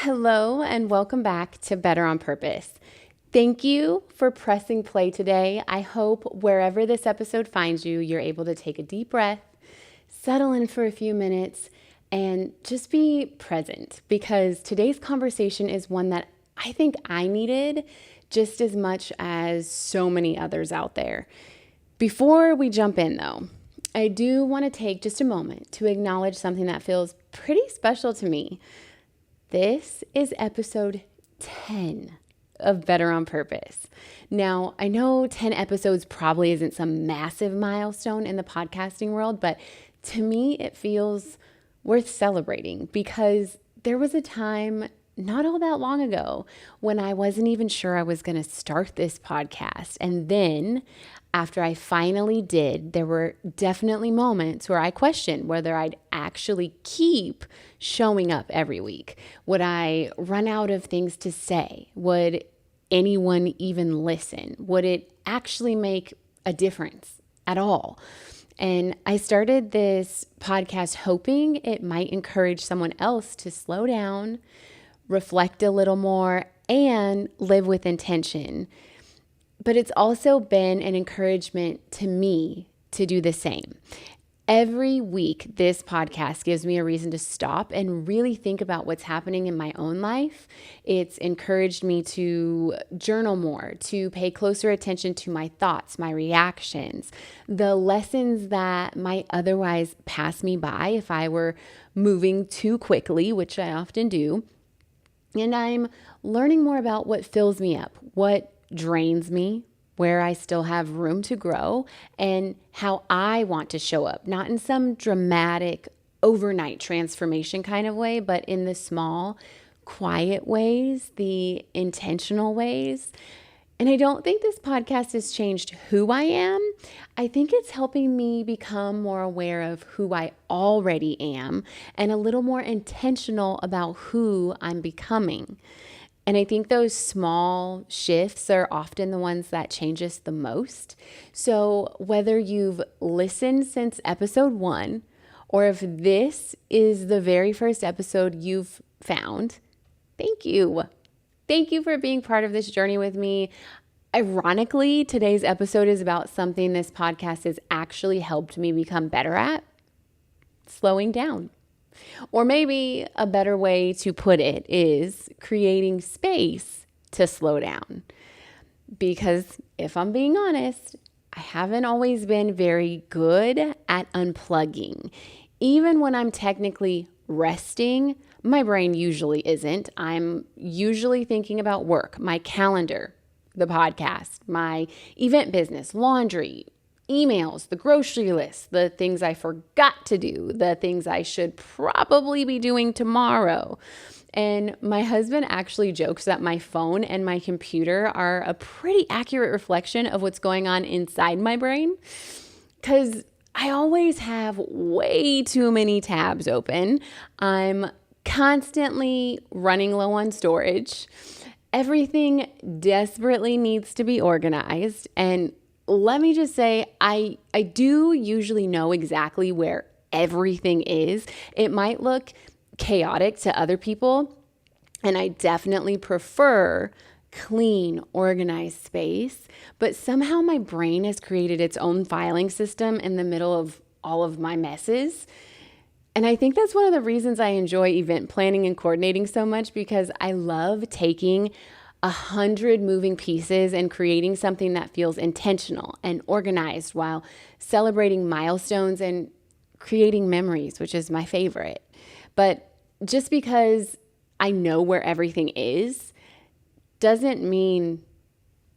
Hello and welcome back to Better on Purpose. Thank you for pressing play today. I hope wherever this episode finds you, you're able to take a deep breath, settle in for a few minutes, and just be present because today's conversation is one that I think I needed just as much as so many others out there. Before we jump in though, I do want to take just a moment to acknowledge something that feels pretty special to me. This is episode 10 of Better on Purpose. Now, I know 10 episodes probably isn't some massive milestone in the podcasting world, but to me, it feels worth celebrating because there was a time not all that long ago when I wasn't even sure I was going to start this podcast. And then after I finally did, there were definitely moments where I questioned whether I'd actually keep showing up every week. Would I run out of things to say? Would anyone even listen? Would it actually make a difference at all? And I started this podcast hoping it might encourage someone else to slow down, reflect a little more, and live with intention. But it's also been an encouragement to me to do the same. Every week, this podcast gives me a reason to stop and really think about what's happening in my own life. It's encouraged me to journal more, to pay closer attention to my thoughts, my reactions, the lessons that might otherwise pass me by if I were moving too quickly, which I often do. And I'm learning more about what fills me up, what drains me, where I still have room to grow, and how I want to show up, not in some dramatic overnight transformation kind of way, but in the small, quiet ways, the intentional ways. And I don't think this podcast has changed who I am. I think it's helping me become more aware of who I already am and a little more intentional about who I'm becoming. And I think those small shifts are often the ones that change us the most. So whether you've listened since episode 1, or if this is the very first episode you've found, thank you. Thank you for being part of this journey with me. Ironically, today's episode is about something this podcast has actually helped me become better at: slowing down. Or maybe a better way to put it is creating space to slow down. Because if I'm being honest, I haven't always been very good at unplugging. Even when I'm technically resting, my brain usually isn't. I'm usually thinking about work, my calendar, the podcast, my event business, laundry, emails, the grocery list, the things I forgot to do, the things I should probably be doing tomorrow. And my husband actually jokes that my phone and my computer are a pretty accurate reflection of what's going on inside my brain, because I always have way too many tabs open. I'm constantly running low on storage. Everything desperately needs to be organized. And let me just say, I do usually know exactly where everything is. It might look chaotic to other people, and I definitely prefer clean, organized space, but somehow my brain has created its own filing system in the middle of all of my messes. And I think that's one of the reasons I enjoy event planning and coordinating so much, because I love taking 100 moving pieces and creating something that feels intentional and organized while celebrating milestones and creating memories, which is my favorite. But just because I know where everything is doesn't mean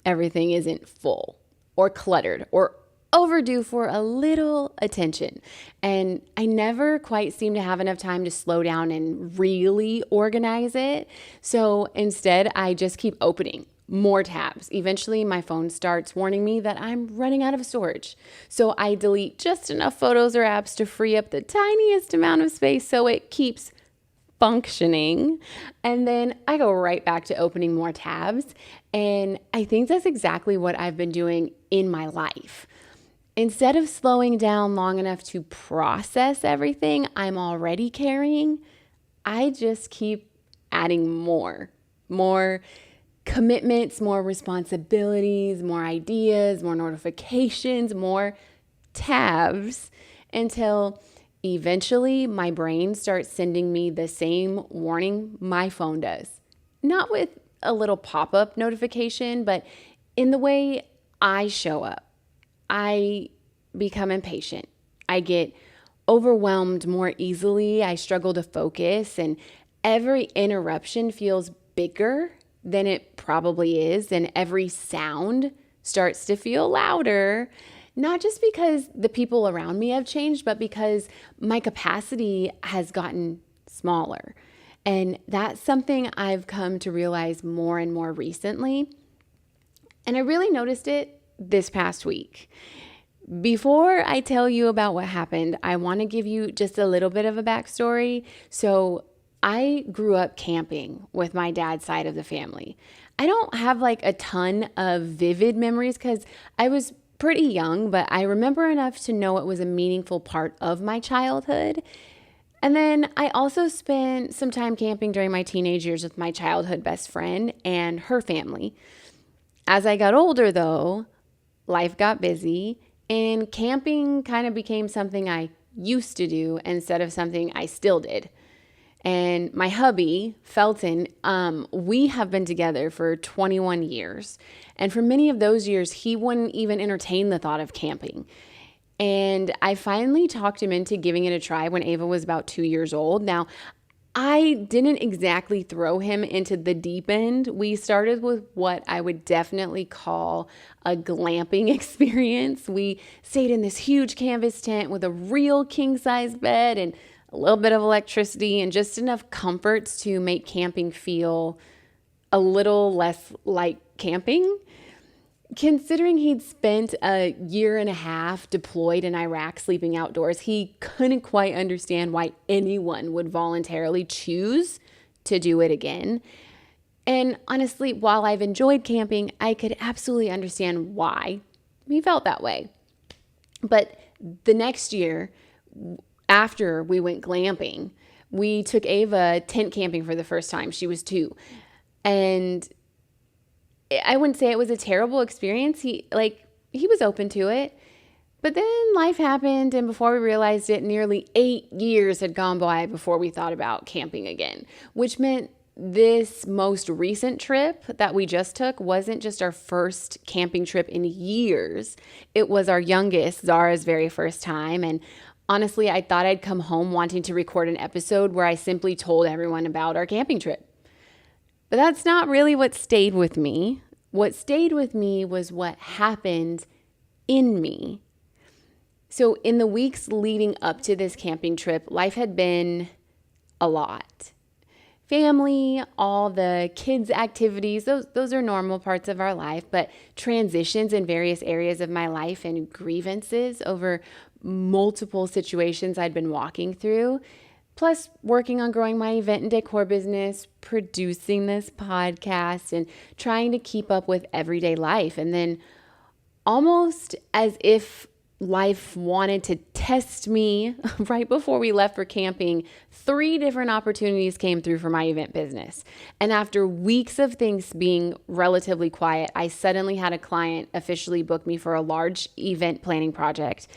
everything isn't full or cluttered or overdue for a little attention. And I never quite seem to have enough time to slow down and really organize it. So instead, I just keep opening more tabs. Eventually, my phone starts warning me that I'm running out of storage. So I delete just enough photos or apps to free up the tiniest amount of space so it keeps functioning. And then I go right back to opening more tabs. And I think that's exactly what I've been doing in my life. Instead of slowing down long enough to process everything I'm already carrying, I just keep adding more commitments, more responsibilities, more ideas, more notifications, more tabs, until eventually my brain starts sending me the same warning my phone does. Not with a little pop-up notification, but in the way I show up. I become impatient. I get overwhelmed more easily. I struggle to focus, and every interruption feels bigger than it probably is, and every sound starts to feel louder, not just because the people around me have changed, but because my capacity has gotten smaller. And that's something I've come to realize more and more recently. And I really noticed it this past week. Before I tell you about what happened, I want to give you just a little bit of a backstory. So I grew up camping with my dad's side of the family. I don't have like a ton of vivid memories because I was pretty young, but I remember enough to know it was a meaningful part of my childhood. And then I also spent some time camping during my teenage years with my childhood best friend and her family. As I got older, though, life got busy, and camping kind of became something I used to do instead of something I still did. And my hubby, Felton, we have been together for 21 years. And for many of those years, he wouldn't even entertain the thought of camping. And I finally talked him into giving it a try when Ava was about 2 years old. Now, I didn't exactly throw him into the deep end. We started with what I would definitely call a glamping experience. We stayed in this huge canvas tent with a real king-size bed and a little bit of electricity and just enough comforts to make camping feel a little less like camping. Considering he'd spent a year and a half deployed in Iraq sleeping outdoors, he couldn't quite understand why anyone would voluntarily choose to do it again. And honestly, while I've enjoyed camping, I could absolutely understand why he felt that way. But the next year, after we went glamping, we took Ava tent camping for the first time. She was 2. And I wouldn't say it was a terrible experience. He was open to it. But then life happened, and before we realized it, nearly 8 years had gone by before we thought about camping again, which meant this most recent trip that we just took wasn't just our first camping trip in years. It was our youngest, Zara's very first time. And honestly, I thought I'd come home wanting to record an episode where I simply told everyone about our camping trip. But that's not really what stayed with me. What stayed with me was what happened in me. So in the weeks leading up to this camping trip, life had been a lot. Family, all the kids' activities, those are normal parts of our life, but transitions in various areas of my life and grievances over multiple situations I'd been walking through. Plus, working on growing my event and decor business, producing this podcast, and trying to keep up with everyday life. And then, almost as if life wanted to test me right before we left for camping, 3 different opportunities came through for my event business. And after weeks of things being relatively quiet, I suddenly had a client officially book me for a large event planning project.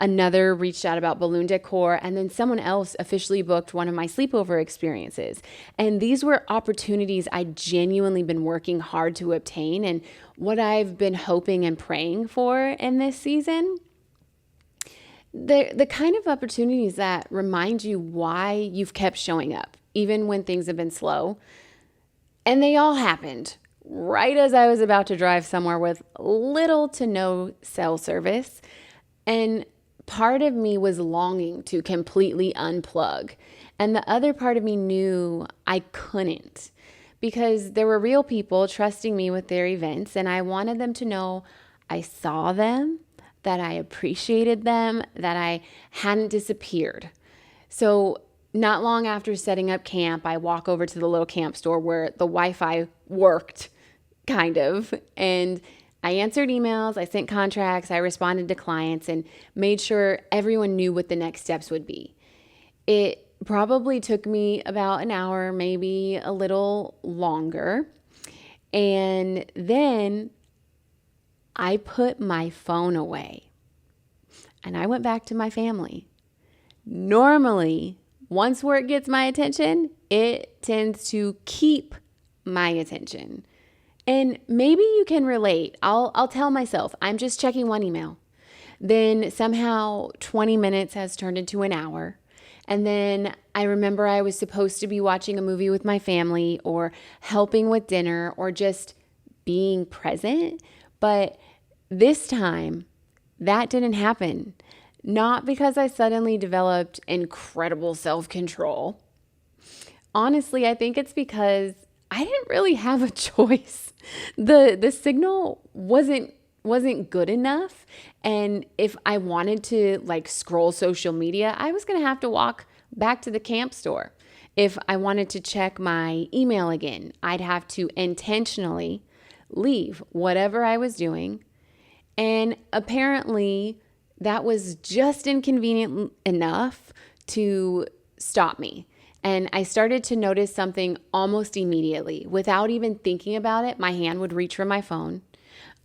Another reached out about balloon decor, and then someone else officially booked one of my sleepover experiences. And these were opportunities I'd genuinely been working hard to obtain and what I've been hoping and praying for in this season. The kind of opportunities that remind you why you've kept showing up, even when things have been slow. And they all happened right as I was about to drive somewhere with little to no cell service. And part of me was longing to completely unplug. And the other part of me knew I couldn't, because there were real people trusting me with their events. And I wanted them to know I saw them, that I appreciated them, that I hadn't disappeared. So not long after setting up camp, I walk over to the little camp store where the Wi-Fi worked, kind of. And I answered emails, I sent contracts, I responded to clients, and made sure everyone knew what the next steps would be. It probably took me about an hour, maybe a little longer. And then I put my phone away and I went back to my family. Normally, once work gets my attention, it tends to keep my attention. And maybe you can relate. I'll tell myself, I'm just checking one email. Then somehow 20 minutes has turned into an hour. And then I remember I was supposed to be watching a movie with my family or helping with dinner or just being present. But this time, that didn't happen. Not because I suddenly developed incredible self-control. Honestly, I think it's because I didn't really have a choice. The signal wasn't good enough, and if I wanted to scroll social media, I was going to have to walk back to the camp store. If I wanted to check my email again, I'd have to intentionally leave whatever I was doing. And apparently that was just inconvenient enough to stop me. And I started to notice something almost immediately. Without even thinking about it, my hand would reach for my phone.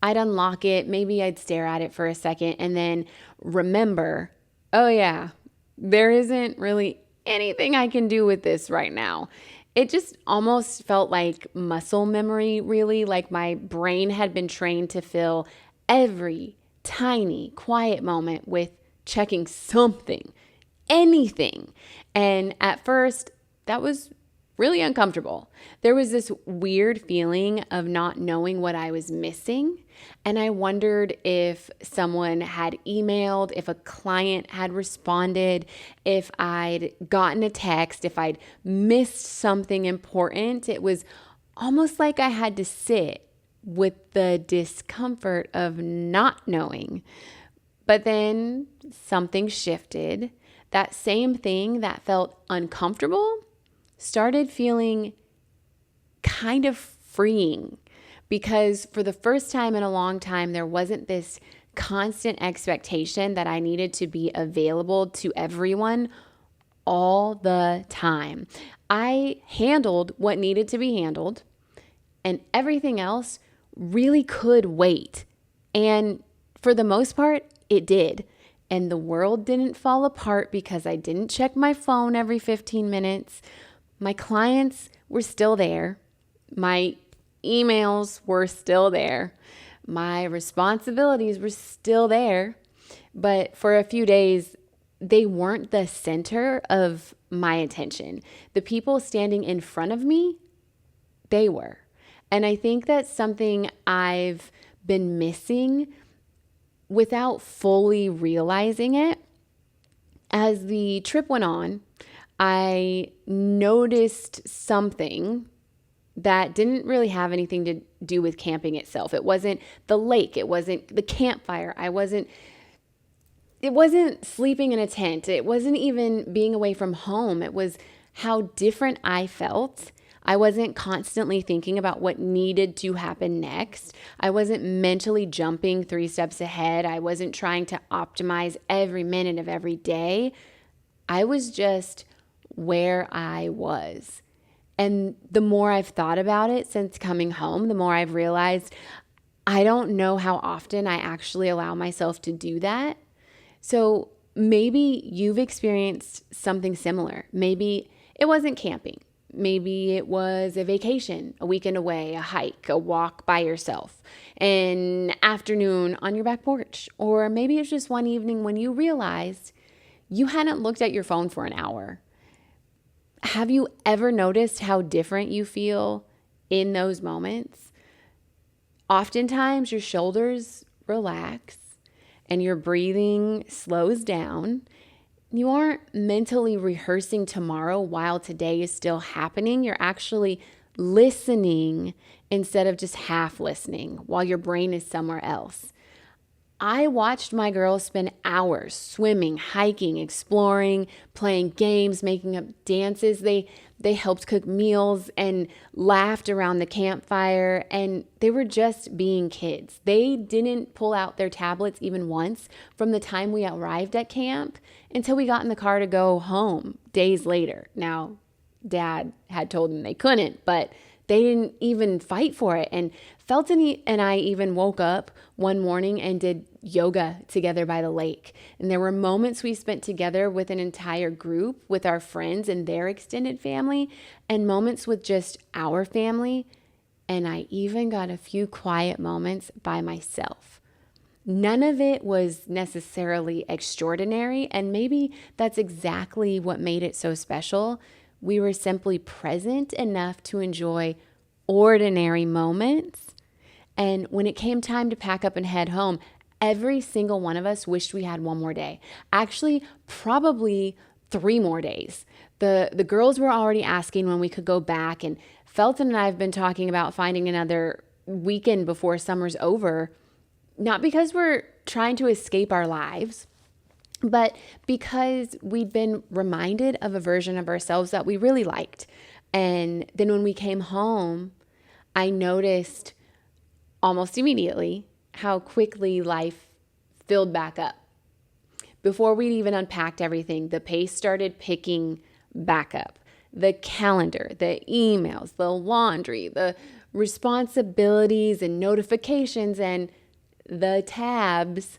I'd unlock it, maybe I'd stare at it for a second and then remember, oh yeah, there isn't really anything I can do with this right now. It just almost felt like muscle memory, really, like my brain had been trained to fill every tiny, quiet moment with checking something, anything. And at first, that was really uncomfortable. There was this weird feeling of not knowing what I was missing. And I wondered if someone had emailed, if a client had responded, if I'd gotten a text, if I'd missed something important. It was almost like I had to sit with the discomfort of not knowing. But then something shifted. That same thing that felt uncomfortable started feeling kind of freeing, because for the first time in a long time, there wasn't this constant expectation that I needed to be available to everyone all the time. I handled what needed to be handled, and everything else really could wait. And for the most part, it did. And the world didn't fall apart because I didn't check my phone every 15 minutes. My clients were still there. My emails were still there. My responsibilities were still there. But for a few days, they weren't the center of my attention. The people standing in front of me, they were. And I think that's something I've been missing without fully realizing it. As the trip went on, I noticed something that didn't really have anything to do with camping itself. It wasn't the lake. It wasn't the campfire. It wasn't sleeping in a tent. It wasn't even being away from home. It was how different I felt. I wasn't constantly thinking about what needed to happen next. I wasn't mentally jumping 3 steps ahead. I wasn't trying to optimize every minute of every day. I was just where I was. And the more I've thought about it since coming home, the more I've realized I don't know how often I actually allow myself to do that. So maybe you've experienced something similar. Maybe it wasn't camping. Maybe it was a vacation, a weekend away, a hike, a walk by yourself, an afternoon on your back porch. Or maybe it's just one evening when you realized you hadn't looked at your phone for an hour. Have you ever noticed how different you feel in those moments? Oftentimes your shoulders relax and your breathing slows down. You aren't mentally rehearsing tomorrow while today is still happening. You're actually listening instead of just half listening while your brain is somewhere else. I watched my girls spend hours swimming, hiking, exploring, playing games, making up dances. They they helped cook meals and laughed around the campfire, and they were just being kids. They didn't pull out their tablets even once from the time we arrived at camp until we got in the car to go home days later. Now, Dad had told them they couldn't, but they didn't even fight for it. And Felton and I even woke up one morning and did yoga together by the lake. And there were moments we spent together with an entire group, with our friends and their extended family, and moments with just our family. And I even got a few quiet moments by myself. None of it was necessarily extraordinary, and maybe that's exactly what made it so special. We were simply present enough to enjoy ordinary moments. And when it came time to pack up and head home, every single one of us wished we had one more day. Actually, probably 3 more days. The girls were already asking when we could go back, and Felton and I have been talking about finding another weekend before summer's over, not because we're trying to escape our lives, but because we'd been reminded of a version of ourselves that we really liked. And then when we came home, I noticed almost immediately how quickly life filled back up. Before we'd even unpacked everything, the pace started picking back up. The calendar, the emails, the laundry, the responsibilities and notifications, and the tabs,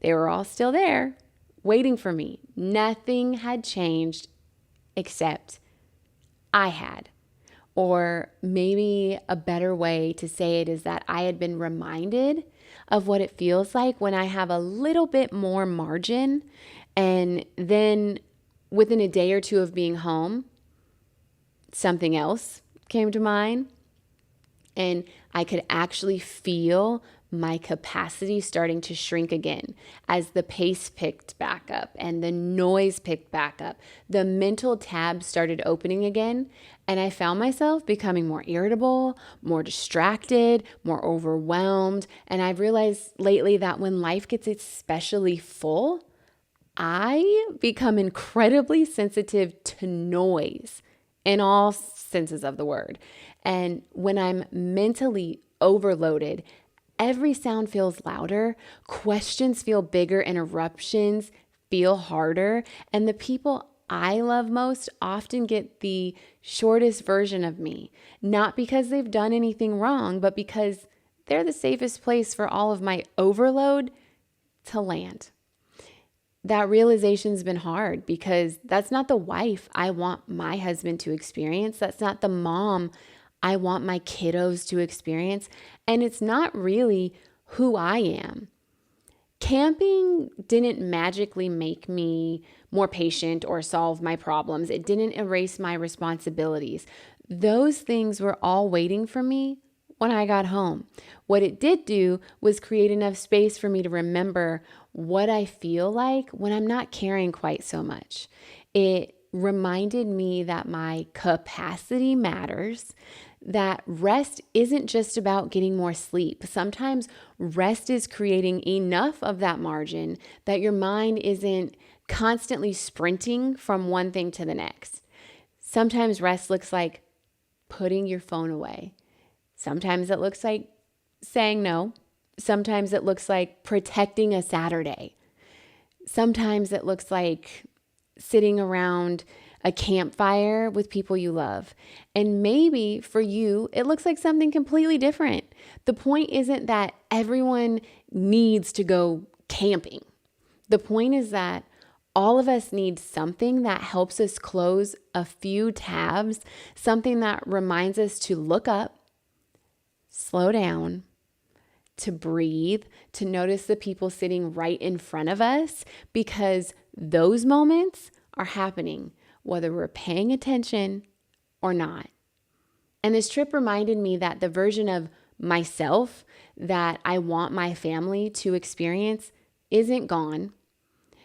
they were all still there, waiting for me. Nothing had changed except I had. Or maybe a better way to say it is that I had been reminded of what it feels like when I have a little bit more margin, and then within a day or two of being home, something else came to mind, and I could actually feel my capacity starting to shrink again as the pace picked back up and the noise picked back up. The mental tabs started opening again, and I found myself becoming more irritable, more distracted, more overwhelmed. And I've realized lately that when life gets especially full, I become incredibly sensitive to noise in all senses of the word. And when I'm mentally overloaded, every sound feels louder, questions feel bigger, interruptions feel harder, and the people I love most often get the shortest version of me, not because they've done anything wrong, but because they're the safest place for all of my overload to land. That realization's been hard because that's not the wife I want my husband to experience. That's not the mom I want my kiddos to experience. And it's not really who I am. Camping didn't magically make me more patient or solve my problems. It didn't erase my responsibilities. Those things were all waiting for me when I got home. What it did do was create enough space for me to remember what I feel like when I'm not caring quite so much. It reminded me that my capacity matters, that rest isn't just about getting more sleep. Sometimes rest is creating enough of that margin that your mind isn't constantly sprinting from one thing to the next. Sometimes rest looks like putting your phone away. Sometimes it looks like saying no. Sometimes it looks like protecting a Saturday. Sometimes it looks like sitting around a campfire with people you love. And maybe for you, it looks like something completely different. The point isn't that everyone needs to go camping. The point is that all of us need something that helps us close a few tabs, something that reminds us to look up, slow down, to breathe, to notice the people sitting right in front of us, because those moments are happening whether we're paying attention or not. And this trip reminded me that the version of myself that I want my family to experience isn't gone.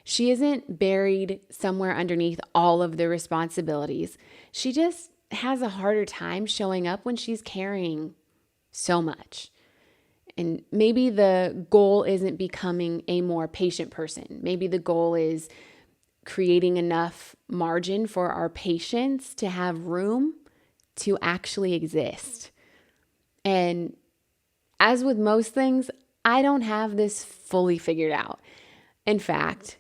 She isn't buried somewhere underneath all of the responsibilities. She just has a harder time showing up when she's carrying so much. And maybe the goal isn't becoming a more patient person. Maybe the goal is creating enough margin for our patience to have room to actually exist. And as with most things, I don't have this fully figured out. In fact,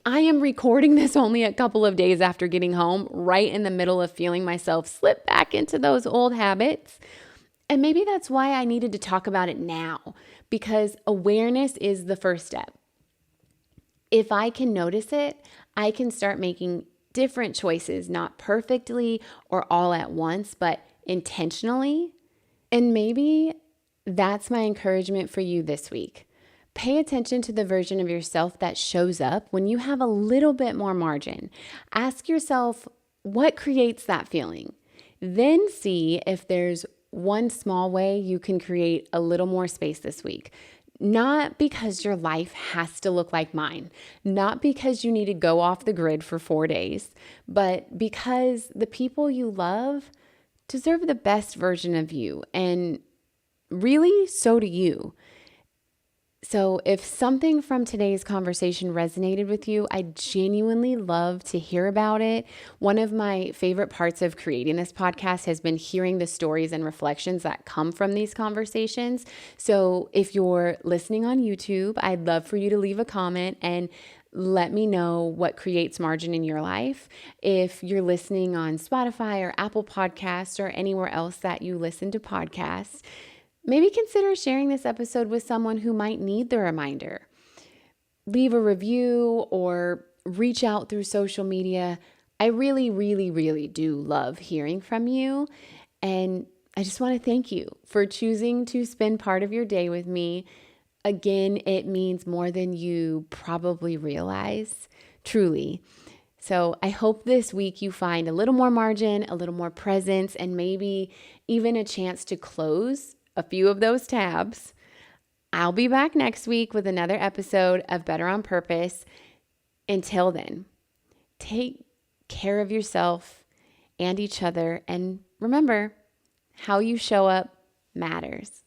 I am recording this only a couple of days after getting home, right in the middle of feeling myself slip back into those old habits. And maybe that's why I needed to talk about it now, because awareness is the first step. If I can notice it, I can start making different choices, not perfectly or all at once, but intentionally. And maybe that's my encouragement for you this week. Pay attention to the version of yourself that shows up when you have a little bit more margin. Ask yourself, what creates that feeling? Then see if there's one small way you can create a little more space this week. Not because your life has to look like mine, not because you need to go off the grid for 4 days, but because the people you love deserve the best version of you, and really, so do you. So if something from today's conversation resonated with you, I genuinely love to hear about it. One of my favorite parts of creating this podcast has been hearing the stories and reflections that come from these conversations. So if you're listening on YouTube, I'd love for you to leave a comment and let me know what creates margin in your life. If you're listening on Spotify or Apple Podcasts or anywhere else that you listen to podcasts, maybe consider sharing this episode with someone who might need the reminder. Leave a review or reach out through social media. I really, really, really do love hearing from you. And I just want to thank you for choosing to spend part of your day with me. Again, it means more than you probably realize, truly. So I hope this week you find a little more margin, a little more presence, and maybe even a chance to close a few of those tabs. I'll be back next week with another episode of Better on Purpose. Until then, take care of yourself and each other. And remember, how you show up matters.